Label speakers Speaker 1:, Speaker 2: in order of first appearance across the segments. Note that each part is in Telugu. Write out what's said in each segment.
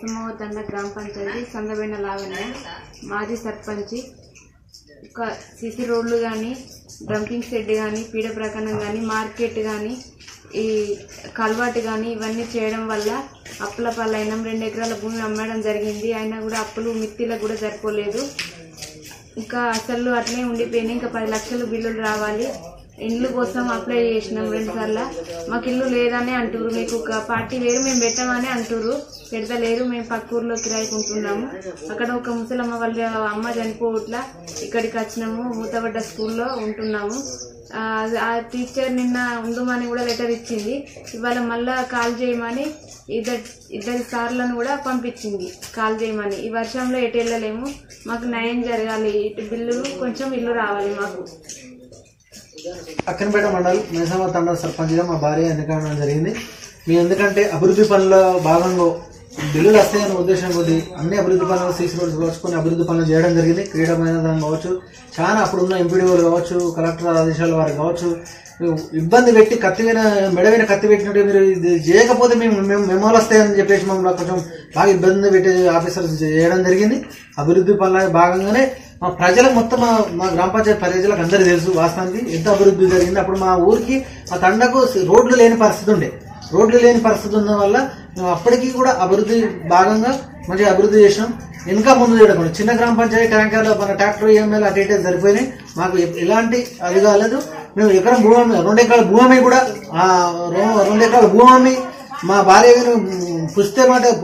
Speaker 1: నరసింహతండ గ్రామ పంచాయతీ సందబెండ లావణ్య మాజీ సర్పంచి. ఒక సిసి రోడ్లు కానీ, డంపింగ్ షెడ్ కానీ, పీడ ప్రకరణం కానీ, మార్కెట్ కానీ, ఈ కల్వాటు కానీ ఇవన్నీ చేయడం వల్ల అప్పుల పాలైనం. 2 ఎకరాల భూమి అమ్మడం జరిగింది. అయినా కూడా అప్పులు మిత్తిలకు కూడా సరిపోలేదు. ఇంకా అసలు అట్లే ఉండిపోయినాయి. ఇంకా 10 లక్షలు బిల్లులు రావాలి. ఇండ్లు కోసం అప్లై చేసినాం 2 సార్లు. మాకు ఇల్లు లేదని అంటారు. మీకు ఒక పార్టీ వేరు మేము పెట్టామని అంటారు. పెడతలేరు. మేము పక్క ఊర్లో కిరాయికుంటున్నాము. అక్కడ ఒక ముసలమ్మ వాళ్ళ అమ్మ చనిపోవట్లా ఇక్కడికి వచ్చినాము. మూతబడ్డ స్కూల్లో ఉంటున్నాము. ఆ టీచర్ నిన్న ఉందమని కూడా లెటర్ ఇచ్చింది. ఇవాళ మళ్ళా కాల్ చేయమని ఇద్దరి సార్లను కూడా పంపించింది కాల్ చేయమని. ఈ వర్షంలో ఎటు వెళ్ళలేము. మాకు న్యాయం జరగాలి. ఇటు బిల్లులు కొంచెం ఇల్లు రావాలి మాకు.
Speaker 2: అక్కనపేట మండల్ నరసింహతండ సర్పంచ్గా మా భార్య ఎన్నికడం జరిగింది. మీ ఎందుకంటే అభివృద్ధి పనుల భాగంగా బిల్లులు వస్తాయనే ఉద్దేశం కొద్ది అన్ని అభివృద్ధి పనులు సీసీ రోడ్స్ కావచ్చు, అభివృద్ధి పనులు చేయడం జరిగింది. క్రీడా మైదానం కావచ్చు, చాలా అప్పుడున్న ఎంపీడీఓలు కావచ్చు, కలెక్టర్ ఆదేశాల వారు కావచ్చు, ఇబ్బంది పెట్టి మెడవైన కత్తి పెట్టినట్టు మీరు ఇది చేయకపోతే మేము మెమోలు వస్తాయని చెప్పేసి మమ్మల్ని కొంచెం బాగా ఇబ్బంది పెట్టి ఆఫీసర్స్ చేయడం జరిగింది. అభివృద్ధి పనుల భాగంగానే మా ప్రజలకు మొత్తం మా గ్రామ పంచాయతీ ప్రజలకు అందరికీ తెలుసు వాస్తవానికి ఎంత అభివృద్ధి జరిగింది. అప్పుడు మా ఊరికి మా తండకు రోడ్లు లేని పరిస్థితి ఉండే. రోడ్లు లేని పరిస్థితి ఉండడం వల్ల మేము అప్పటికీ కూడా అభివృద్ధి భాగంగా మంచిగా అభివృద్ధి చేసినాం. ఇంకా ముందు చేయడం చిన్న గ్రామ పంచాయతీ ట్యాంకర్లో మన ట్రాక్టర్ ఈఎంఐలు అటు ఇటే సరిపోయినాయి. మాకు ఎలాంటి అది కాలేదు. మేము ఎకరం భూమి 2 ఎకరాల భూమి కూడా 2 ఎకరాల భూమి మా భార్య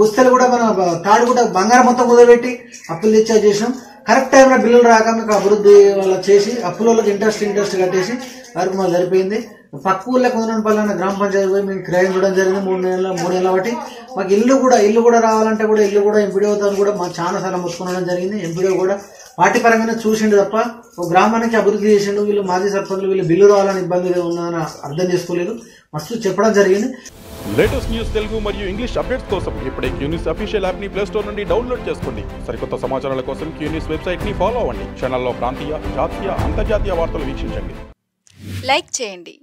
Speaker 2: పుస్తలు కూడా మన తాడు కూడా బంగారం మొత్తం కుదరబెట్టి అప్పులు తెచ్చా చేసినాం. కరెక్ట్ టైంలో బిల్లులు రాక మీకు అభివృద్ధి వల్ల చేసి అప్పులకి ఇంట్రెస్ట్ కట్టేసి వరకు మాకు సరిపోయింది. పక్క ఊళ్ళో కొందనపల్లి అన్న గ్రామ పంచాయతీ పోయి మేము కిరాయి చూడడం జరిగింది 3 నెలల బట్టి. మాకు ఇల్లు కూడా రావాలంటే కూడా ఇల్లు కూడా ఎంపీడీఓతో కూడా మాకు చాలా సార్లు ముట్టుకోవడం జరిగింది. ఎంపీడీఓ కూడా పార్టీ పరంగానే చూసిండు తప్ప ఒక గ్రామానికి అభివృద్ధి చేసిండు. వీళ్ళు మాజీ సర్పంచులు వీళ్ళు బిల్లు రావాలని ఇబ్బంది ఉందని అర్థం చేసుకోలేదు. మస్తు చెప్పడం జరిగింది.
Speaker 3: లేటెస్ట్ న్యూస్ తెలుగు మరియు ఇంగ్లీష్ అప్డేట్స్ కోసం ఇప్పుడే క్యూన్యూస్ అఫీషియల్ యాప్ ని ప్లే స్టోర్ నుండి డౌన్లోడ్ చేసుకోండి. సరికొత్త సమాచారాల కోసం క్యూన్యూస్ వెబ్సైట్ ని ఫాలో అవ్వండి. ఛానల్లో ప్రాంతీయ, జాతీయ, అంతర్జాతీయ వార్తలు వీక్షించండి.
Speaker 4: లైక్ చేయండి.